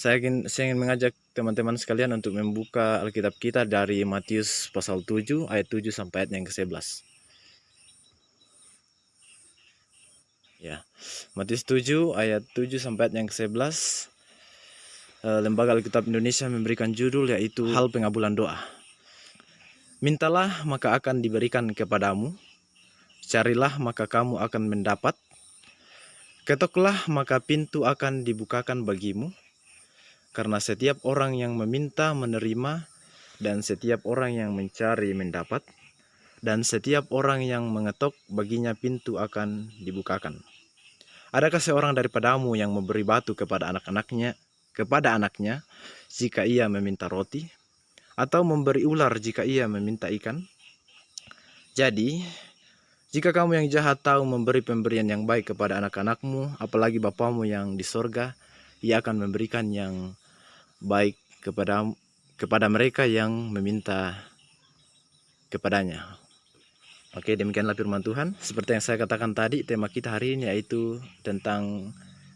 Saya ingin mengajak teman-teman sekalian untuk membuka Alkitab kita dari Matius pasal 7 ayat 7 sampai ayat yang ke-11. Ya. Matius 7 ayat 7 sampai ayat yang ke-11. Lembaga Alkitab Indonesia memberikan judul yaitu hal pengabulan doa. Mintalah maka akan diberikan kepadamu, carilah maka kamu akan mendapat, ketoklah maka pintu akan dibukakan bagimu. Karena setiap orang yang meminta menerima, dan setiap orang yang mencari mendapat, dan setiap orang yang mengetok baginya pintu akan dibukakan. Adakah seorang daripadamu yang memberi batu kepada anaknya jika ia meminta roti, atau memberi ular jika ia meminta ikan? Jadi, jika kamu yang jahat tahu memberi pemberian yang baik kepada anak-anakmu, apalagi Bapamu yang di sorga, ia akan memberikan yang baik kepada mereka yang meminta kepadanya. Oke, demikianlah firman Tuhan. Seperti yang saya katakan tadi, tema kita hari ini yaitu tentang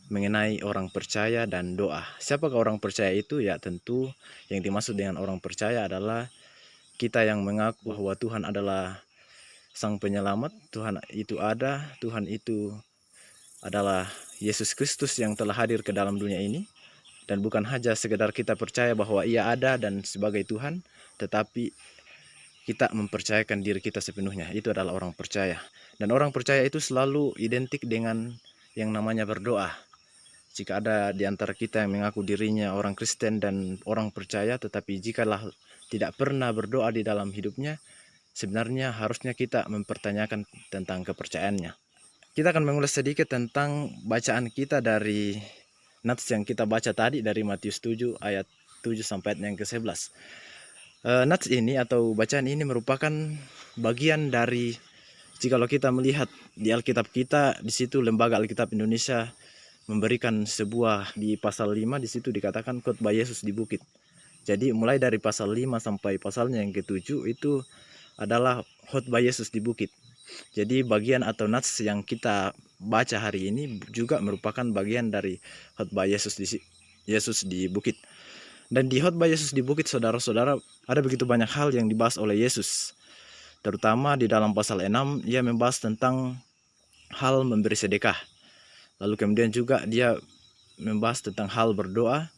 mengenai orang percaya dan doa. Siapakah orang percaya itu? Ya, tentu yang dimaksud dengan orang percaya adalah kita yang mengaku bahwa Tuhan adalah Sang Penyelamat, Tuhan itu ada, Tuhan itu adalah Yesus Kristus yang telah hadir ke dalam dunia ini. Dan bukan hanya sekedar kita percaya bahwa ia ada dan sebagai Tuhan, tetapi kita mempercayakan diri kita sepenuhnya. Itu adalah orang percaya. Dan orang percaya itu selalu identik dengan yang namanya berdoa. Jika ada di antara kita yang mengaku dirinya orang Kristen dan orang percaya, tetapi jikalau tidak pernah berdoa di dalam hidupnya, sebenarnya harusnya kita mempertanyakan tentang kepercayaannya. Kita akan mengulas sedikit tentang bacaan kita dari nats yang kita baca tadi dari Matius 7 ayat 7 sampai ayat yang ke-11. Nats ini atau bacaan ini merupakan bagian dari, jikalau kita melihat di Alkitab kita, di situ Lembaga Alkitab Indonesia memberikan sebuah di pasal 5, di situ dikatakan khotbah Yesus di bukit. Jadi mulai dari pasal 5 sampai pasalnya yang ke-7 itu adalah khotbah Yesus di bukit. Jadi bagian atau nats yang kita baca hari ini juga merupakan bagian dari khotbah Yesus di bukit. Dan di khotbah Yesus di bukit, saudara-saudara, ada begitu banyak hal yang dibahas oleh Yesus. Terutama di dalam pasal 6, ia membahas tentang hal memberi sedekah. Lalu kemudian juga dia membahas tentang hal berdoa,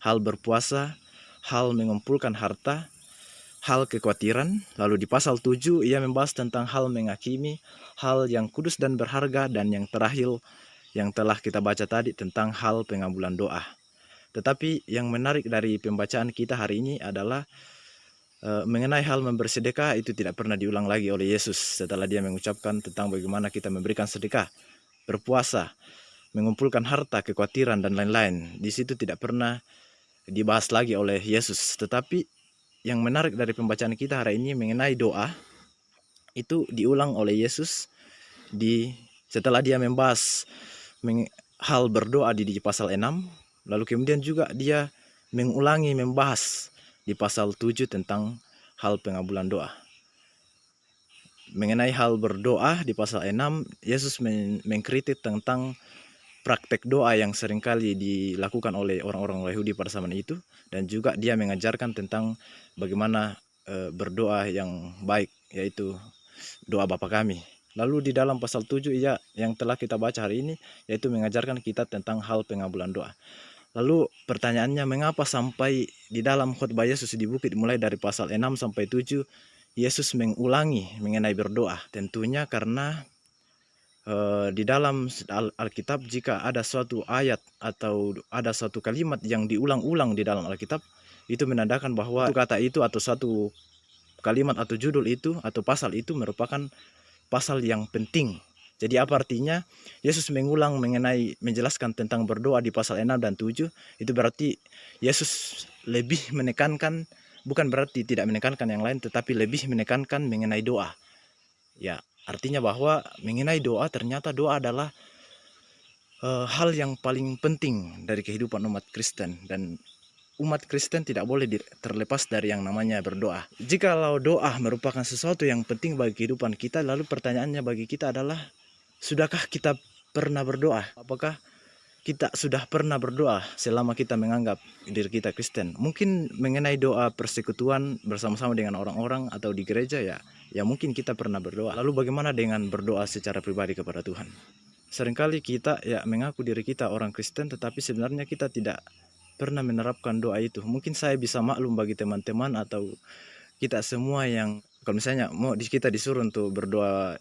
hal berpuasa, hal mengumpulkan harta, hal kekhawatiran. Lalu di pasal 7 ia membahas tentang hal menghakimi, hal yang kudus dan berharga, dan yang terakhir yang telah kita baca tadi tentang hal pengabulan doa. Tetapi yang menarik dari pembacaan kita hari ini adalah mengenai hal memberi sedekah itu tidak pernah diulang lagi oleh Yesus setelah dia mengucapkan tentang bagaimana kita memberikan sedekah, berpuasa, mengumpulkan harta, kekhawatiran, dan lain-lain. Di situ tidak pernah dibahas lagi oleh Yesus. Tetapi yang menarik dari pembacaan kita hari ini mengenai doa, itu diulang oleh Yesus setelah dia membahas hal berdoa di pasal 6, lalu kemudian juga dia mengulangi membahas di pasal 7 tentang hal pengabulan doa. Mengenai hal berdoa di pasal 6, Yesus mengkritik tentang praktek doa yang seringkali dilakukan oleh orang-orang Yahudi pada zaman itu, dan juga dia mengajarkan tentang bagaimana berdoa yang baik, yaitu doa Bapa kami. Lalu di dalam pasal 7 yang telah kita baca hari ini, yaitu mengajarkan kita tentang hal pengabulan doa. Lalu pertanyaannya, mengapa sampai di dalam khotbah Yesus di bukit mulai dari pasal 6 sampai 7 Yesus mengulangi mengenai berdoa? Tentunya karena di dalam Alkitab, jika ada suatu ayat atau ada suatu kalimat yang diulang-ulang di dalam Alkitab, itu menandakan bahwa kata itu atau suatu kalimat atau judul itu atau pasal itu merupakan pasal yang penting. Jadi apa artinya? Yesus menjelaskan tentang berdoa di pasal 6 dan 7, itu berarti Yesus lebih menekankan, bukan berarti tidak menekankan yang lain, tetapi lebih menekankan mengenai doa. Ya, artinya bahwa mengenai doa, ternyata doa adalah hal yang paling penting dari kehidupan umat Kristen, dan umat Kristen tidak boleh terlepas dari yang namanya berdoa. Jikalau doa merupakan sesuatu yang penting bagi kehidupan kita, lalu pertanyaannya bagi kita adalah, sudahkah kita pernah berdoa? Apakah kita sudah pernah berdoa selama kita menganggap diri kita Kristen. Mungkin mengenai doa persekutuan bersama-sama dengan orang-orang atau di gereja ya mungkin kita pernah berdoa. Lalu bagaimana dengan berdoa secara pribadi kepada Tuhan? Seringkali kita ya mengaku diri kita orang Kristen, tetapi sebenarnya kita tidak pernah menerapkan doa itu. Mungkin saya bisa maklum bagi teman-teman atau kita semua yang kalau misalnya kita disuruh untuk berdoa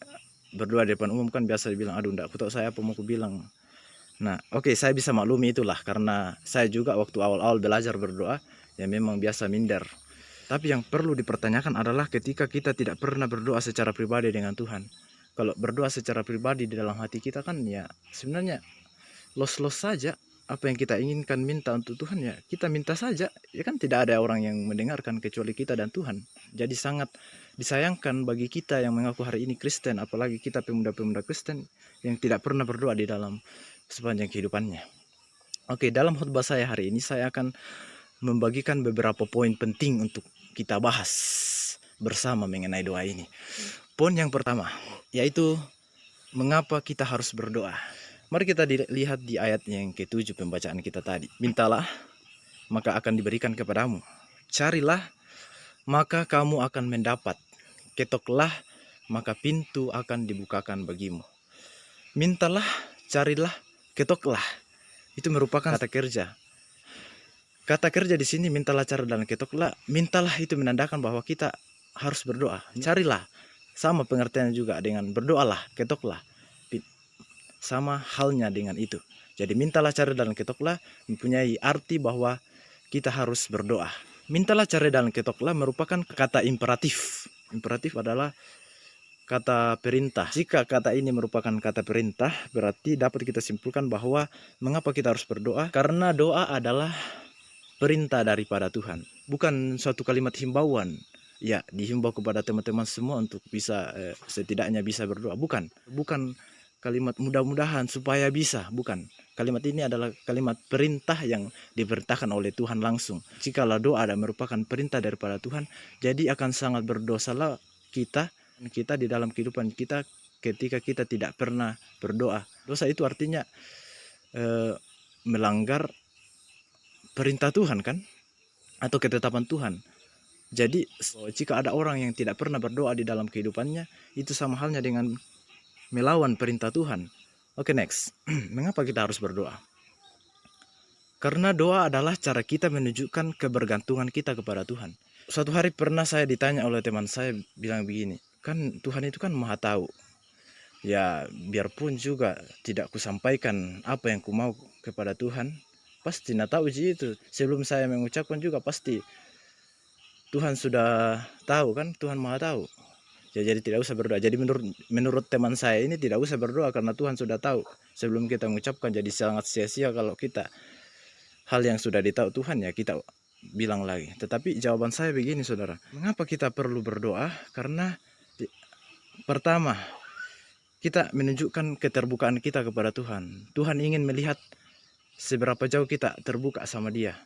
di depan umum, kan biasa dibilang, aduh enggak, aku tahu saya apa mau aku bilang. Nah, oke, saya bisa maklumi itulah karena saya juga waktu awal-awal belajar berdoa ya memang biasa minder. Tapi yang perlu dipertanyakan adalah ketika kita tidak pernah berdoa secara pribadi dengan Tuhan. Kalau berdoa secara pribadi di dalam hati kita kan ya sebenarnya los-los saja. Apa yang kita inginkan minta untuk Tuhan ya kita minta saja. Ya kan tidak ada orang yang mendengarkan kecuali kita dan Tuhan. Jadi sangat disayangkan bagi kita yang mengaku hari ini Kristen, apalagi kita pemuda-pemuda Kristen yang tidak pernah berdoa di dalam sepanjang kehidupannya. Oke, dalam khotbah saya hari ini saya akan membagikan beberapa poin penting untuk kita bahas bersama mengenai doa ini. Poin yang pertama yaitu mengapa kita harus berdoa. Mari kita lihat di ayat yang ke-7 pembacaan kita tadi. Mintalah, maka akan diberikan kepadamu. Carilah, maka kamu akan mendapat. Ketoklah, maka pintu akan dibukakan bagimu. Mintalah, carilah, ketoklah. Itu merupakan kata kerja. Kata kerja di sini mintalah, cari dan ketoklah. Mintalah itu menandakan bahwa kita harus berdoa. Carilah, sama pengertiannya juga dengan berdoalah, ketoklah. Sama halnya dengan itu. Jadi mintalah, cari dan ketoklah mempunyai arti bahwa kita harus berdoa. Mintalah, cari dan ketoklah merupakan kata imperatif. Imperatif adalah kata perintah. Jika kata ini merupakan kata perintah, berarti dapat kita simpulkan bahwa mengapa kita harus berdoa? Karena doa adalah perintah daripada Tuhan, bukan suatu kalimat himbauan. Ya, dihimbau kepada teman-teman semua untuk bisa setidaknya bisa berdoa. Bukan kalimat mudah-mudahan supaya bisa, bukan. Kalimat ini adalah kalimat perintah yang diperintahkan oleh Tuhan langsung. Jikalau doa ada merupakan perintah daripada Tuhan, jadi akan sangat berdosalah kita di dalam kehidupan kita ketika kita tidak pernah berdoa. Dosa itu artinya melanggar perintah Tuhan kan, atau ketetapan Tuhan. Jadi jika ada orang yang tidak pernah berdoa di dalam kehidupannya, itu sama halnya dengan melawan perintah Tuhan. Oke, next. Mengapa kita harus berdoa? Karena doa adalah cara kita menunjukkan kebergantungan kita kepada Tuhan. Suatu hari pernah saya ditanya oleh teman saya, bilang begini, kan Tuhan itu kan maha tahu. Ya biarpun juga tidak kusampaikan apa yang ku mau kepada Tuhan, pasti nak tahu itu. Sebelum saya mengucapkan juga pasti Tuhan sudah tahu kan, Tuhan maha tahu. Ya, jadi tidak usah berdoa. Jadi menurut teman saya ini tidak usah berdoa karena Tuhan sudah tahu sebelum kita mengucapkan. Jadi sangat sia-sia kalau kita hal yang sudah ditahu Tuhan ya kita bilang lagi. Tetapi jawaban saya begini saudara, mengapa kita perlu berdoa? Karena pertama, kita menunjukkan keterbukaan kita kepada Tuhan. Tuhan ingin melihat seberapa jauh kita terbuka sama Dia.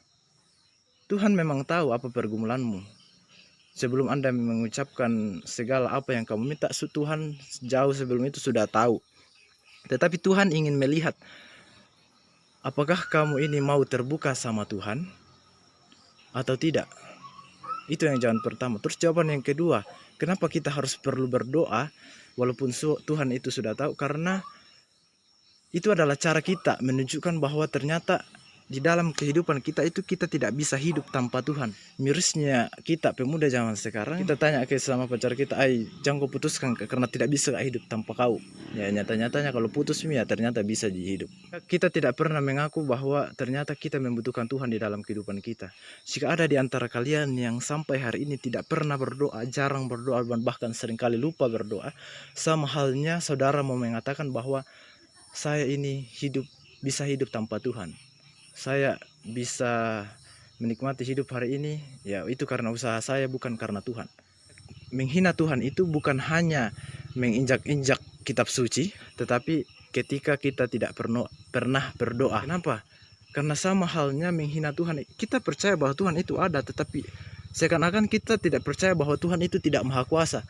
Tuhan memang tahu apa pergumulanmu. Sebelum Anda mengucapkan segala apa yang kamu minta, Tuhan jauh sebelum itu sudah tahu. Tetapi Tuhan ingin melihat apakah kamu ini mau terbuka sama Tuhan atau tidak. Itu yang jawaban pertama. Terus jawaban yang kedua, kenapa kita harus perlu berdoa walaupun Tuhan itu sudah tahu? Karena itu adalah cara kita menunjukkan bahwa ternyata di dalam kehidupan kita itu kita tidak bisa hidup tanpa Tuhan. Mirisnya kita pemuda zaman sekarang, kita tanya ke sama pacar kita, jangan kau putuskan karena tidak bisa hidup tanpa kau. Ya nyata-nyatanya kalau putus ya ternyata bisa dihidup. Kita tidak pernah mengaku bahwa ternyata kita membutuhkan Tuhan di dalam kehidupan kita. Jika ada di antara kalian yang sampai hari ini tidak pernah berdoa, jarang berdoa, bahkan seringkali lupa berdoa, sama halnya saudara mau mengatakan bahwa saya ini bisa hidup tanpa Tuhan. Saya bisa menikmati hidup hari ini, ya itu karena usaha saya, bukan karena Tuhan. Menghina Tuhan itu bukan hanya menginjak-injak kitab suci, tetapi ketika kita tidak pernah berdoa. Kenapa? Karena sama halnya menghina Tuhan. Kita percaya bahwa Tuhan itu ada, tetapi seakan-akan kita tidak percaya bahwa Tuhan itu tidak maha kuasa.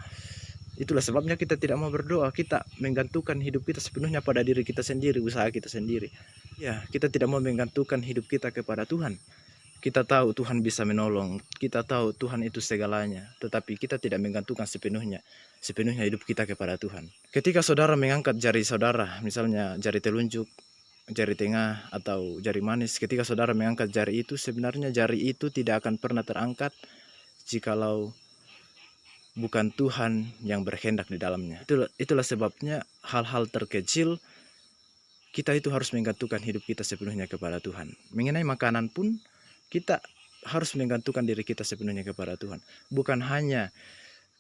Itulah sebabnya kita tidak mau berdoa. Kita menggantungkan hidup kita sepenuhnya pada diri kita sendiri, usaha kita sendiri. Ya, kita tidak mau menggantungkan hidup kita kepada Tuhan. Kita tahu Tuhan bisa menolong, kita tahu Tuhan itu segalanya, tetapi kita tidak menggantungkan sepenuhnya hidup kita kepada Tuhan. Ketika saudara mengangkat jari saudara, misalnya jari telunjuk, jari tengah, atau jari manis, ketika saudara mengangkat jari itu, sebenarnya jari itu tidak akan pernah terangkat jikalau bukan Tuhan yang berkehendak di dalamnya. Itulah sebabnya hal-hal terkecil kita itu harus menggantungkan hidup kita sepenuhnya kepada Tuhan. Mengenai makanan pun kita harus menggantungkan diri kita sepenuhnya kepada Tuhan. Bukan hanya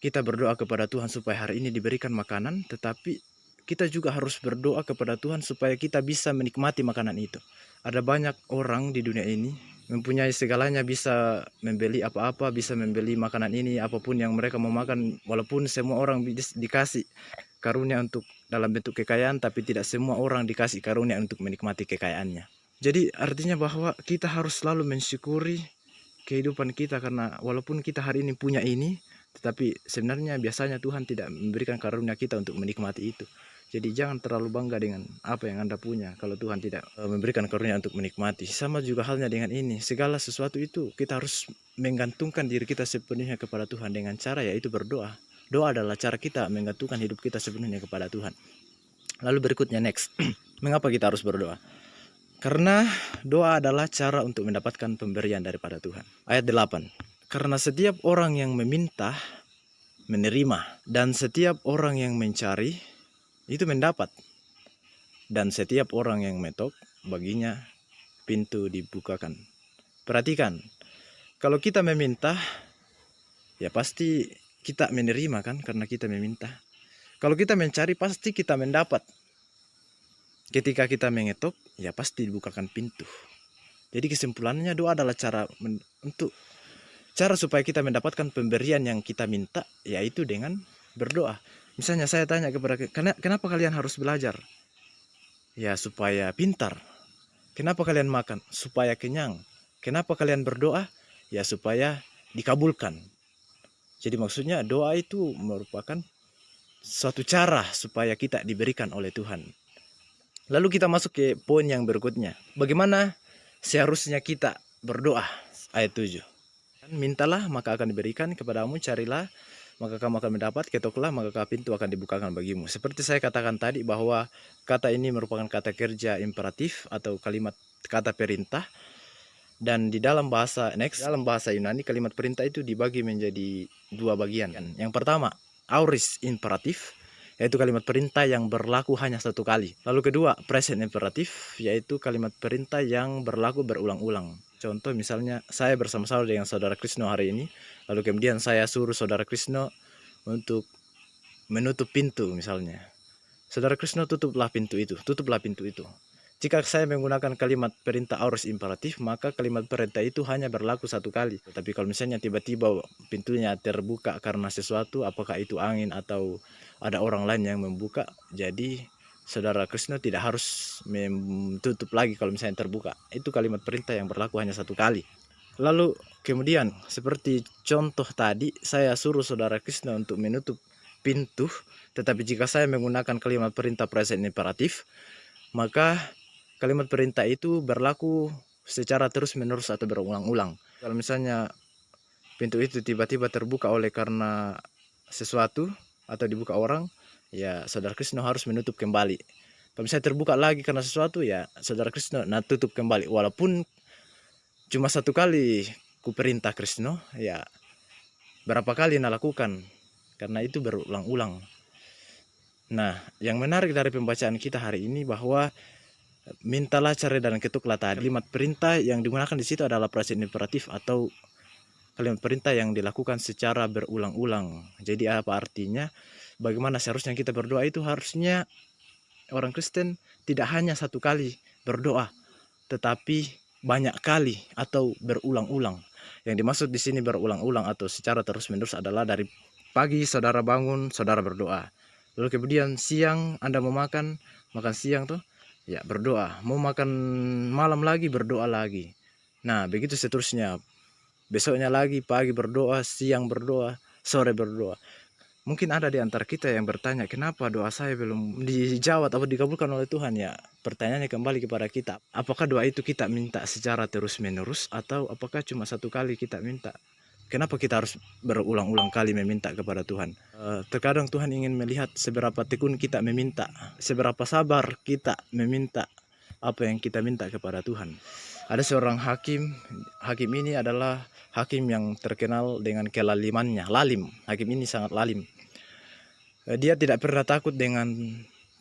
kita berdoa kepada Tuhan supaya hari ini diberikan makanan, tetapi kita juga harus berdoa kepada Tuhan supaya kita bisa menikmati makanan itu. Ada banyak orang di dunia ini mempunyai segalanya, bisa membeli apa-apa, bisa membeli makanan ini, apapun yang mereka mau makan, walaupun semua orang dikasih karunia untuk dalam bentuk kekayaan, tapi tidak semua orang dikasih karunia untuk menikmati kekayaannya. Jadi artinya bahwa kita harus selalu mensyukuri kehidupan kita, karena walaupun kita hari ini punya ini, tetapi sebenarnya biasanya Tuhan tidak memberikan karunia kita untuk menikmati itu. Jadi jangan terlalu bangga dengan apa yang Anda punya kalau Tuhan tidak memberikan karunia untuk menikmati. Sama juga halnya dengan ini, segala sesuatu itu kita harus menggantungkan diri kita sepenuhnya kepada Tuhan dengan cara yaitu berdoa. Doa adalah cara kita menggantungkan hidup kita sepenuhnya kepada Tuhan. Lalu berikutnya next, mengapa kita harus berdoa? Karena doa adalah cara untuk mendapatkan pemberian daripada Tuhan. Ayat 8. Karena setiap orang yang meminta, menerima. Dan setiap orang yang mencari, itu mendapat. Dan setiap orang yang mengetok, baginya pintu dibukakan. Perhatikan, kalau kita meminta, ya pasti kita menerima kan, karena kita meminta. Kalau kita mencari, pasti kita mendapat. Ketika kita mengetok, ya pasti dibukakan pintu. Jadi kesimpulannya doa adalah cara supaya kita mendapatkan pemberian yang kita minta, yaitu dengan berdoa. Misalnya saya tanya kepada kenapa kalian harus belajar? Ya supaya pintar. Kenapa kalian makan? Supaya kenyang. Kenapa kalian berdoa? Ya supaya dikabulkan. Jadi maksudnya doa itu merupakan suatu cara supaya kita diberikan oleh Tuhan. Lalu kita masuk ke poin yang berikutnya. Bagaimana seharusnya kita berdoa? Ayat 7. Mintalah maka akan diberikan kepadamu, carilah maka kamu akan mendapat, ketoklah maka pintu akan dibukakan bagimu. Seperti saya katakan tadi bahwa kata ini merupakan kata kerja imperatif atau kata perintah. Dan di dalam bahasa Yunani kalimat perintah itu dibagi menjadi dua bagian. Yang pertama, aorist imperatif, yaitu kalimat perintah yang berlaku hanya satu kali. Lalu kedua, present imperatif, yaitu kalimat perintah yang berlaku berulang-ulang. Contoh misalnya saya bersama-sama dengan saudara Krisno hari ini, lalu kemudian saya suruh saudara Krisno untuk menutup pintu misalnya. Saudara Krisno tutuplah pintu itu. Jika saya menggunakan kalimat perintah aorist imperatif, maka kalimat perintah itu hanya berlaku satu kali. Tapi kalau misalnya tiba-tiba pintunya terbuka karena sesuatu, apakah itu angin atau ada orang lain yang membuka, jadi saudara Krisno tidak harus menutup lagi kalau misalnya terbuka. Itu kalimat perintah yang berlaku hanya satu kali. Lalu kemudian seperti contoh tadi, saya suruh saudara Krisno untuk menutup pintu, tetapi jika saya menggunakan kalimat perintah present imperatif, maka kalimat perintah itu berlaku secara terus-menerus atau berulang-ulang. Kalau misalnya pintu itu tiba-tiba terbuka oleh karena sesuatu atau dibuka orang, ya saudara Krisno harus menutup kembali. Kalau misalnya terbuka lagi karena sesuatu, ya saudara Krisno tutup kembali. Walaupun cuma satu kali ku perintah Krisno, ya berapa kali lakukan, karena itu berulang-ulang. Nah, yang menarik dari pembacaan kita hari ini bahwa mintalah, cari dan ketuklah tadi. Kalimat perintah yang digunakan di situ adalah present imperatif atau kalimat perintah yang dilakukan secara berulang-ulang. Jadi apa artinya? Bagaimana seharusnya kita berdoa itu harusnya orang Kristen tidak hanya satu kali berdoa, tetapi banyak kali atau berulang-ulang. Yang dimaksud di sini berulang-ulang atau secara terus-menerus adalah dari pagi saudara bangun, saudara berdoa. Lalu kemudian siang Anda mau makan siang tuh, ya berdoa. Mau makan malam lagi, berdoa lagi. Nah begitu seterusnya. Besoknya lagi pagi berdoa, siang berdoa, sore berdoa. Mungkin ada di antara kita yang bertanya, kenapa doa saya belum dijawab atau dikabulkan oleh Tuhan? Ya, pertanyaannya kembali kepada kita. Apakah doa itu kita minta secara terus-menerus atau apakah cuma satu kali kita minta? Kenapa kita harus berulang-ulang kali meminta kepada Tuhan? Terkadang Tuhan ingin melihat seberapa tekun kita meminta, seberapa sabar kita meminta apa yang kita minta kepada Tuhan. Ada seorang hakim. Hakim ini adalah hakim yang terkenal dengan kelalimannya, lalim. Hakim ini sangat lalim. Dia tidak pernah takut dengan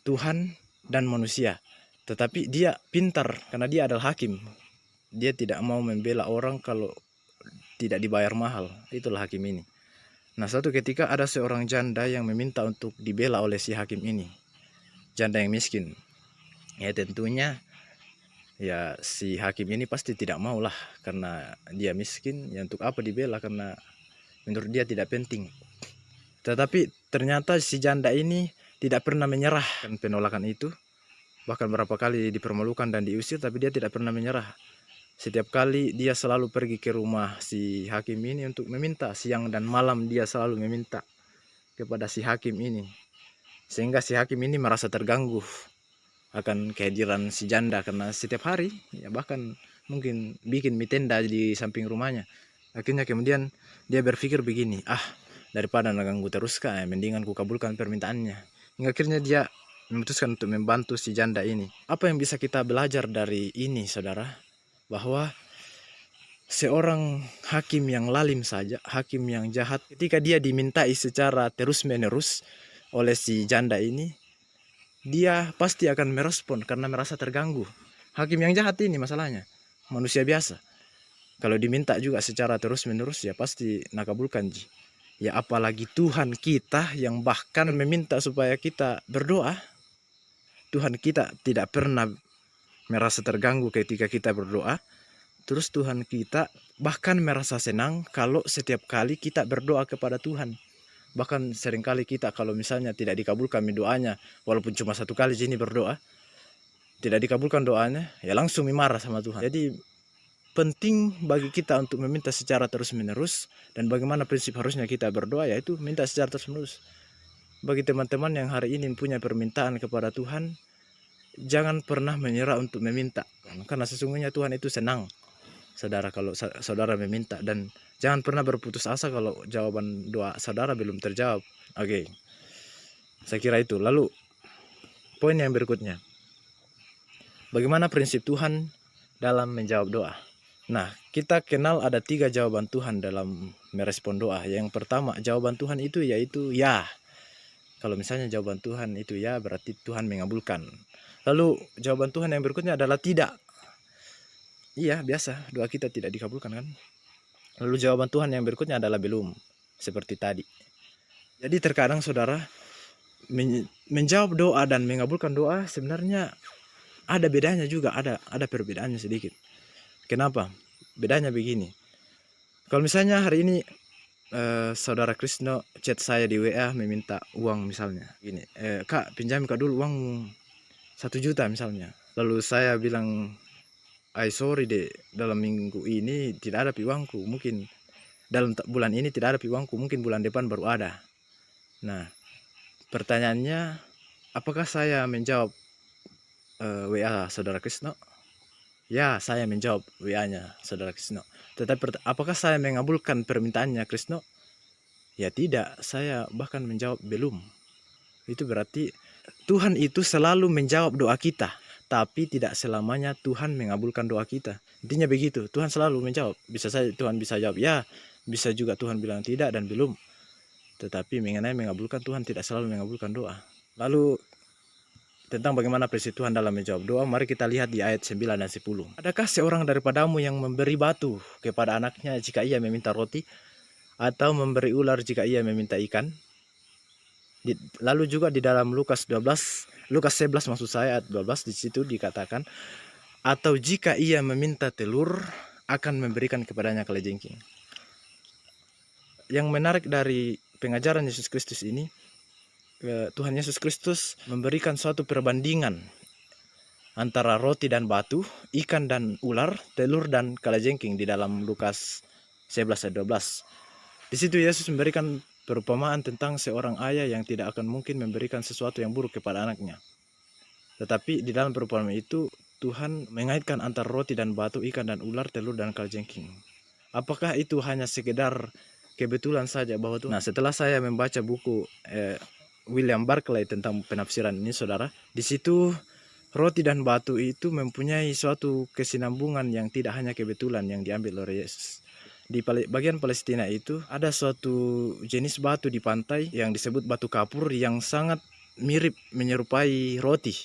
Tuhan dan manusia. Tetapi dia pintar karena dia adalah hakim. Dia tidak mau membela orang kalau tidak dibayar mahal. Itulah hakim ini. Nah, suatu ketika ada seorang janda yang meminta untuk dibela oleh si hakim ini. Janda yang miskin. Ya tentunya ya si hakim ini pasti tidak mau lah karena dia miskin. Ya untuk apa dibela, karena menurut dia tidak penting. Tetapi ternyata si janda ini tidak pernah menyerah penolakan itu. Bahkan berapa kali dipermalukan dan diusir, tapi dia tidak pernah menyerah. Setiap kali dia selalu pergi ke rumah si hakim ini untuk meminta. Siang dan malam dia selalu meminta kepada si hakim ini. Sehingga si hakim ini merasa terganggu akan kehadiran si janda. Karena setiap hari, ya bahkan mungkin bikin mie tenda di samping rumahnya. Akhirnya kemudian dia berpikir begini, daripada ngeganggu terus mendingan ku kabulkan permintaannya. Hingga akhirnya dia memutuskan untuk membantu si janda ini. Apa yang bisa kita belajar dari ini, saudara? Bahwa seorang hakim yang lalim saja, hakim yang jahat, ketika dia dimintai secara terus-menerus oleh si janda ini, dia pasti akan merespon karena merasa terganggu. Hakim yang jahat ini masalahnya, manusia biasa. Kalau diminta juga secara terus-menerus, ya pasti nakabulkan ji. Ya apalagi Tuhan kita yang bahkan meminta supaya kita berdoa. Tuhan kita tidak pernah merasa terganggu ketika kita berdoa. Terus Tuhan kita bahkan merasa senang kalau setiap kali kita berdoa kepada Tuhan. Bahkan seringkali kita kalau misalnya tidak dikabulkan doanya, walaupun cuma satu kali sini berdoa, tidak dikabulkan doanya, ya langsung marah sama Tuhan. Jadi penting bagi kita untuk meminta secara terus-menerus. Dan bagaimana prinsip harusnya kita berdoa, yaitu minta secara terus-menerus. Bagi teman-teman yang hari ini punya permintaan kepada Tuhan, jangan pernah menyerah untuk meminta. Karena sesungguhnya Tuhan itu senang, saudara, kalau saudara meminta. Dan jangan pernah berputus asa kalau jawaban doa saudara belum terjawab. Oke, saya kira itu. Lalu poin yang berikutnya, bagaimana prinsip Tuhan dalam menjawab doa? Nah, kita kenal ada 3 jawaban Tuhan dalam merespon doa. Yang pertama, jawaban Tuhan itu yaitu ya. Kalau misalnya jawaban Tuhan itu ya, berarti Tuhan mengabulkan. Lalu jawaban Tuhan yang berikutnya adalah tidak. Iya, biasa doa kita tidak dikabulkan kan. Lalu jawaban Tuhan yang berikutnya adalah belum, seperti tadi. Jadi terkadang saudara, menjawab doa dan mengabulkan doa sebenarnya ada bedanya juga, ada perbedaannya sedikit. Kenapa? Bedanya begini. Kalau misalnya hari ini saudara Krisno chat saya di WA meminta uang misalnya. Gini, Kak pinjam Kak dulu uang 1 juta misalnya. Lalu saya bilang, sorry deh, dalam minggu ini tidak ada uangku. Mungkin dalam bulan ini tidak ada uangku, mungkin bulan depan baru ada. Nah, pertanyaannya, apakah saya menjawab WA saudara Krisno? Ya, saya menjawab WA-nya saudara Krisno. Tetapi apakah saya mengabulkan permintaannya Krisno? Ya tidak, saya bahkan menjawab belum. Itu berarti Tuhan itu selalu menjawab doa kita, tapi tidak selamanya Tuhan mengabulkan doa kita. Intinya begitu, Tuhan selalu menjawab. Bisa saja Tuhan bisa jawab ya, bisa juga Tuhan bilang tidak dan belum. Tetapi mengenai mengabulkan, Tuhan tidak selalu mengabulkan doa. Lalu tentang bagaimana prinsip Tuhan dalam menjawab doa, mari kita lihat di ayat 9 dan 10. Adakah seorang daripadamu yang memberi batu kepada anaknya jika ia meminta roti, atau memberi ular jika ia meminta ikan? Lalu juga di dalam Lukas 11 maksud saya, ayat 12, di situ dikatakan, atau jika ia meminta telur, akan memberikan kepadanya kalajengking. Yang menarik dari pengajaran Yesus Kristus ini, Tuhan Yesus Kristus memberikan suatu perbandingan antara roti dan batu, ikan dan ular, telur dan kalajengking di dalam Lukas 11 ayat 12. Di situ Yesus memberikan perumpamaan tentang seorang ayah yang tidak akan mungkin memberikan sesuatu yang buruk kepada anaknya. Tetapi di dalam perumpamaan itu Tuhan mengaitkan antara roti dan batu, ikan dan ular, telur dan kalajengking. Apakah itu hanya sekedar kebetulan saja bahwa Tuhan? Nah, setelah saya membaca buku William Barclay tentang penafsiran ini, saudara, di situ roti dan batu itu mempunyai suatu kesinambungan yang tidak hanya kebetulan yang diambil oleh Yesus. Di bagian Palestina itu ada suatu jenis batu di pantai yang disebut batu kapur yang sangat mirip menyerupai roti.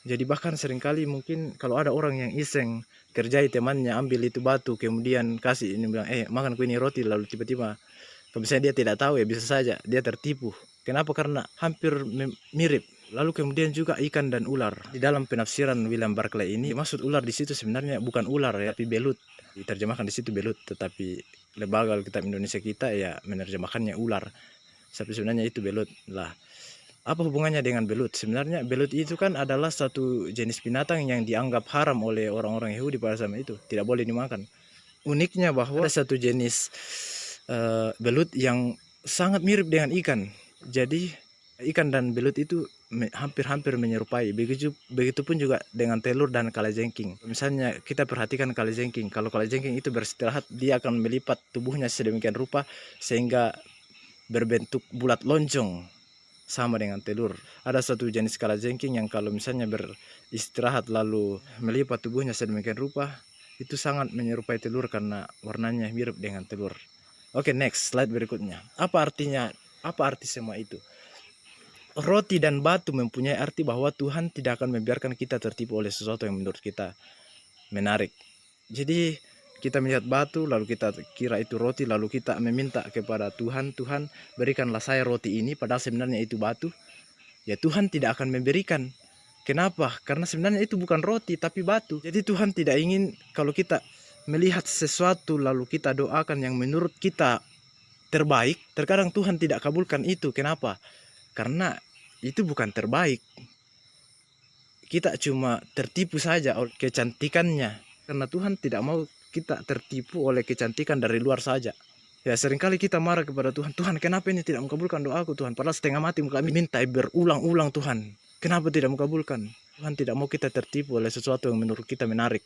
Jadi bahkan seringkali mungkin kalau ada orang yang iseng kerjai temannya ambil itu batu kemudian kasih ini bilang makan ku ini roti, lalu tiba-tiba kalau misalnya dia tidak tahu ya bisa saja dia tertipu. Kenapa? Karena hampir mirip. Lalu kemudian juga ikan dan ular. Di dalam penafsiran William Barclay ini, maksud ular di situ sebenarnya bukan ular ya, tapi belut. Diterjemahkan di situ belut, tetapi lembaga Alkitab Indonesia kita ya menerjemahkannya ular. Tapi sebenarnya itu belut lah. Apa hubungannya dengan belut? Sebenarnya belut itu kan adalah satu jenis binatang yang dianggap haram oleh orang-orang Yahudi pada zaman itu, tidak boleh dimakan. Uniknya bahwa ada satu jenis belut yang sangat mirip dengan ikan. Jadi ikan dan belut itu hampir-hampir menyerupai. Begitupun juga dengan telur dan kalajengking. Misalnya kita perhatikan kalajengking. Kalau kalajengking itu beristirahat, dia akan melipat tubuhnya sedemikian rupa sehingga berbentuk bulat lonjong sama dengan telur. Ada satu jenis kalajengking yang kalau misalnya beristirahat lalu melipat tubuhnya sedemikian rupa, itu sangat menyerupai telur karena warnanya mirip dengan telur. Oke, next slide berikutnya. Apa artinya? Apa arti semua itu? Roti dan batu mempunyai arti bahwa Tuhan tidak akan membiarkan kita tertipu oleh sesuatu yang menurut kita menarik. Jadi kita melihat batu lalu kita kira itu roti, lalu kita meminta kepada Tuhan, Tuhan berikanlah saya roti ini, padahal sebenarnya itu batu. Ya Tuhan tidak akan memberikan. Kenapa? Karena sebenarnya itu bukan roti tapi batu. Jadi Tuhan tidak ingin kalau kita melihat sesuatu lalu kita doakan yang menurut kita terbaik, terkadang Tuhan tidak kabulkan itu. Kenapa? Karena itu bukan terbaik. Kita cuma tertipu saja oleh kecantikannya. Karena Tuhan tidak mau kita tertipu oleh kecantikan dari luar saja. Ya seringkali kita marah kepada Tuhan. Tuhan, kenapa ini tidak mengabulkan doaku Tuhan? Padahal setengah mati kami minta berulang-ulang Tuhan. Kenapa tidak mengabulkan? Tuhan tidak mau kita tertipu oleh sesuatu yang menurut kita menarik.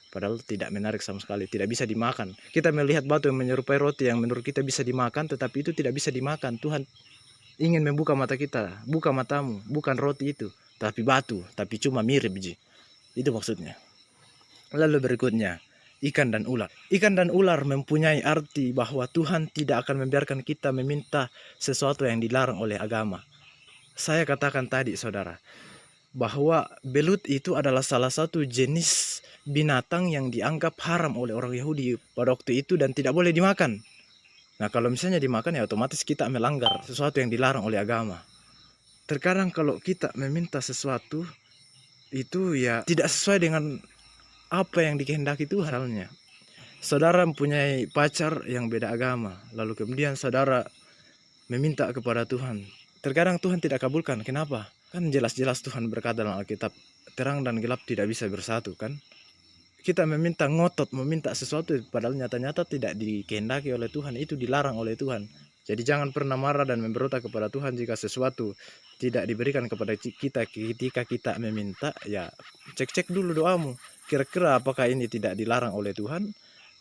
Padahal tidak menarik sama sekali, tidak bisa dimakan. Kita melihat batu yang menyerupai roti yang menurut kita bisa dimakan, tetapi itu tidak bisa dimakan. Tuhan ingin membuka mata kita, buka matamu, bukan roti itu, tapi batu, tapi cuma mirip ji. Itu maksudnya. Lalu berikutnya, ikan dan ular. Ikan dan ular mempunyai arti bahwa Tuhan tidak akan membiarkan kita meminta sesuatu yang dilarang oleh agama. Saya katakan tadi saudara, bahwa belut itu adalah salah satu jenis binatang yang dianggap haram oleh orang Yahudi pada waktu itu dan tidak boleh dimakan. Nah kalau misalnya dimakan ya otomatis kita melanggar sesuatu yang dilarang oleh agama. Terkadang kalau kita meminta sesuatu itu ya tidak sesuai dengan apa yang dikehendaki Tuhan. Halnya saudara mempunyai pacar yang beda agama, lalu kemudian saudara meminta kepada Tuhan. Terkadang Tuhan tidak kabulkan. Kenapa? Kan jelas-jelas Tuhan berkata dalam Alkitab, terang dan gelap tidak bisa bersatu kan. Kita meminta ngotot, meminta sesuatu padahal nyata-nyata tidak dikehendaki oleh Tuhan, itu dilarang oleh Tuhan. Jadi jangan pernah marah dan memberontak kepada Tuhan jika sesuatu tidak diberikan kepada kita ketika kita meminta. Ya cek-cek dulu doamu, kira-kira apakah ini tidak dilarang oleh Tuhan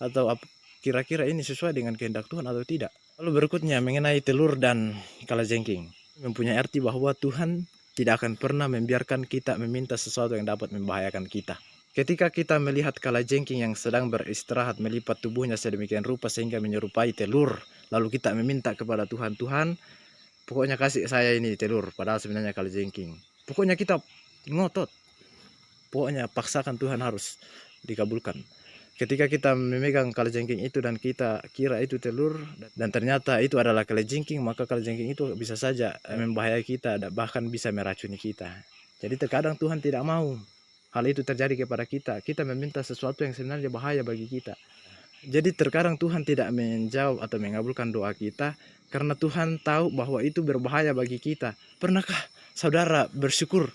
atau kira-kira ini sesuai dengan kehendak Tuhan atau tidak. Lalu berikutnya mengenai telur dan kalajengking, mempunyai arti bahwa Tuhan tidak akan pernah membiarkan kita meminta sesuatu yang dapat membahayakan kita. Ketika kita melihat kalajengking yang sedang beristirahat melipat tubuhnya sedemikian rupa sehingga menyerupai telur, lalu kita meminta kepada Tuhan, Tuhan pokoknya kasih saya ini telur, padahal sebenarnya kalajengking. Pokoknya kita ngotot, pokoknya paksakan Tuhan harus dikabulkan. Ketika kita memegang kalajengking itu dan kita kira itu telur dan ternyata itu adalah kalajengking, maka kalajengking itu bisa saja membahayai kita, bahkan bisa meracuni kita. Jadi terkadang Tuhan tidak mau hal itu terjadi kepada kita. Kita meminta sesuatu yang sebenarnya bahaya bagi kita. Jadi terkadang Tuhan tidak menjawab atau mengabulkan doa kita karena Tuhan tahu bahwa itu berbahaya bagi kita. Pernahkah saudara bersyukur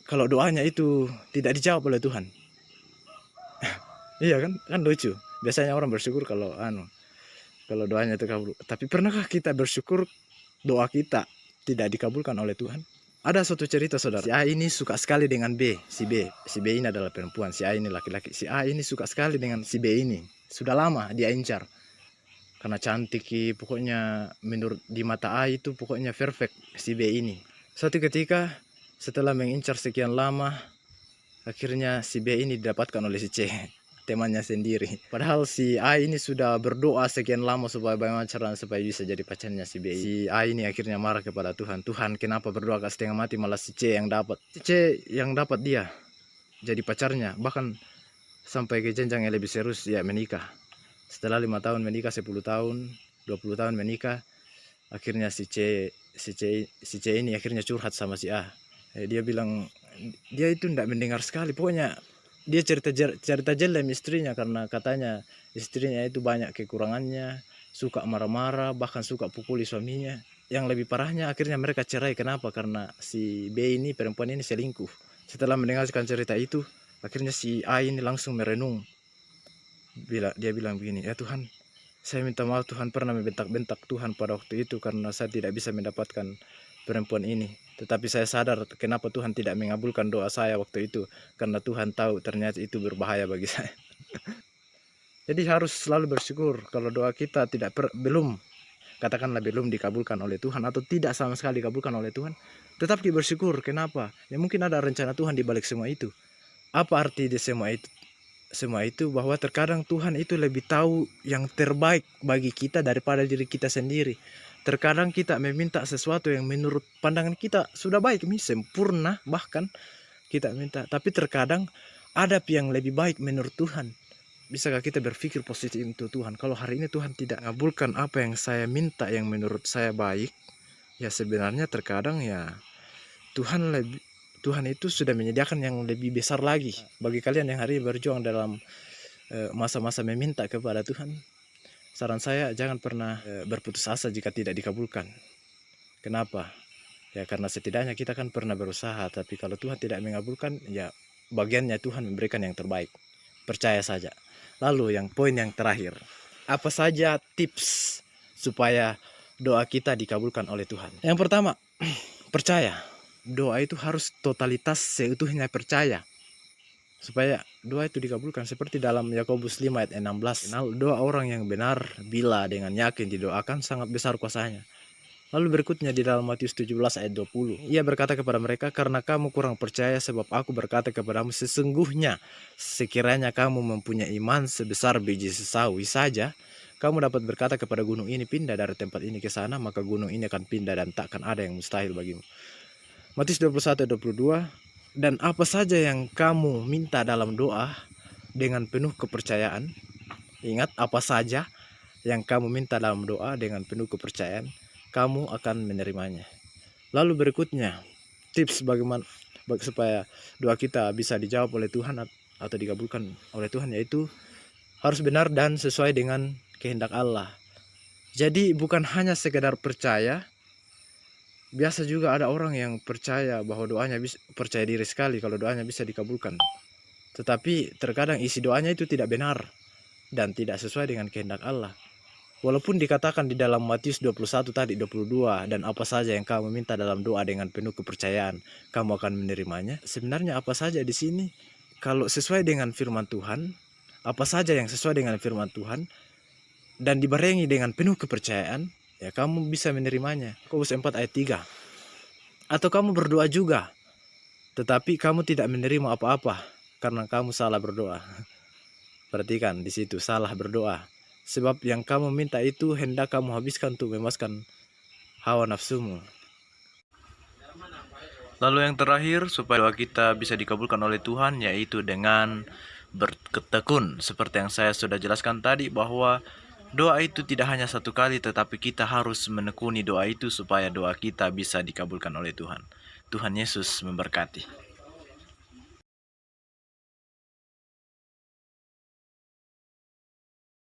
kalau doanya itu tidak dijawab oleh Tuhan? Iya kan lucu. Biasanya orang bersyukur kalau kalau doanya itu kabul. Tapi pernahkah kita bersyukur doa kita tidak dikabulkan oleh Tuhan? Ada suatu cerita saudara, si A ini suka sekali dengan B, si B ini adalah perempuan, si A ini laki-laki. Si A ini suka sekali dengan si B ini, sudah lama dia incar. Karena cantik, pokoknya menurut di mata A itu pokoknya perfect si B ini. Suatu ketika setelah mengincar sekian lama, akhirnya si B ini didapatkan oleh si C, temannya sendiri. Padahal si A ini sudah berdoa sekian lama supaya bagaimana caranya supaya bisa jadi pacarnya si B. Si A ini akhirnya marah kepada Tuhan. Tuhan, kenapa berdoa ke setengah mati malah si C yang dapat? Si C yang dapat dia jadi pacarnya, bahkan sampai ke jenjang yang lebih serius, ya menikah. Setelah 5 tahun menikah, 10 tahun, 20 tahun menikah, akhirnya si C ini akhirnya curhat sama si A. Dia bilang dia itu tidak mendengar sekali, pokoknya dia cerita jelek istrinya karena katanya istrinya itu banyak kekurangannya, suka marah-marah, bahkan suka pukuli suaminya. Yang lebih parahnya akhirnya mereka cerai. Kenapa? Karena si B ini, perempuan ini selingkuh. Setelah mendengarkan cerita itu, akhirnya si A ini langsung merenung. Dia bilang begini, ya Tuhan, saya minta maaf Tuhan pernah membentak-bentak Tuhan pada waktu itu karena saya tidak bisa mendapatkan perempuan ini. Tetapi saya sadar kenapa Tuhan tidak mengabulkan doa saya waktu itu, karena Tuhan tahu ternyata itu berbahaya bagi saya. Jadi harus selalu bersyukur kalau doa kita belum dikabulkan oleh Tuhan atau tidak sama sekali dikabulkan oleh Tuhan. Tetap bersyukur. Kenapa? Ya mungkin ada rencana Tuhan di balik semua itu. Apa arti di semua itu? Semua itu bahwa terkadang Tuhan itu lebih tahu yang terbaik bagi kita daripada diri kita sendiri. Terkadang kita meminta sesuatu yang menurut pandangan kita sudah baik, sempurna bahkan kita minta. Tapi terkadang ada yang lebih baik menurut Tuhan. Bisakah kita berpikir positif untuk Tuhan? Kalau hari ini Tuhan tidak mengabulkan apa yang saya minta yang menurut saya baik, ya sebenarnya terkadang ya Tuhan itu sudah menyediakan yang lebih besar lagi. Bagi kalian yang hari ini berjuang dalam masa-masa meminta kepada Tuhan, saran saya jangan pernah berputus asa jika tidak dikabulkan. Kenapa? Ya karena setidaknya kita kan pernah berusaha, tapi kalau Tuhan tidak mengabulkan, ya bagiannya Tuhan memberikan yang terbaik. Percaya saja. Lalu poin yang terakhir, apa saja tips supaya doa kita dikabulkan oleh Tuhan? Yang pertama, percaya. Doa itu harus totalitas seutuhnya percaya supaya doa itu dikabulkan, seperti dalam Yakobus 5 ayat 16. Doa orang yang benar bila dengan yakin didoakan sangat besar kuasanya. Lalu berikutnya di dalam Matius 17 ayat 20. Ia berkata kepada mereka, karena kamu kurang percaya sebab aku berkata kepadamu sesungguhnya sekiranya kamu mempunyai iman sebesar biji sesawi saja, kamu dapat berkata kepada gunung ini pindah dari tempat ini ke sana, maka gunung ini akan pindah dan takkan ada yang mustahil bagimu. Matius 21 ayat 22. Dan apa saja yang kamu minta dalam doa dengan penuh kepercayaan, ingat, apa saja yang kamu minta dalam doa dengan penuh kepercayaan, kamu akan menerimanya. Lalu berikutnya, tips bagaimana supaya doa kita bisa dijawab oleh Tuhan atau dikabulkan oleh Tuhan, yaitu harus benar dan sesuai dengan kehendak Allah. Jadi bukan hanya sekedar percaya. Biasa juga ada orang yang percaya bahwa doanya bisa, percaya diri sekali kalau doanya bisa dikabulkan. Tetapi terkadang isi doanya itu tidak benar dan tidak sesuai dengan kehendak Allah. Walaupun dikatakan di dalam Matius 21 tadi 22, dan apa saja yang kamu minta dalam doa dengan penuh kepercayaan, kamu akan menerimanya. Sebenarnya apa saja di sini kalau sesuai dengan firman Tuhan, apa saja yang sesuai dengan firman Tuhan dan dibarengi dengan penuh kepercayaan, ya kamu bisa menerimanya. Yakobus 4 ayat 3. Atau kamu berdoa juga, tetapi kamu tidak menerima apa-apa karena kamu salah berdoa. Perhatikan di situ, salah berdoa. Sebab yang kamu minta itu hendak kamu habiskan untuk memuaskan hawa nafsumu. Lalu yang terakhir, supaya doa kita bisa dikabulkan oleh Tuhan, yaitu dengan bertekun. Seperti yang saya sudah jelaskan tadi, bahwa doa itu tidak hanya satu kali, tetapi kita harus menekuni doa itu supaya doa kita bisa dikabulkan oleh Tuhan. Tuhan Yesus memberkati.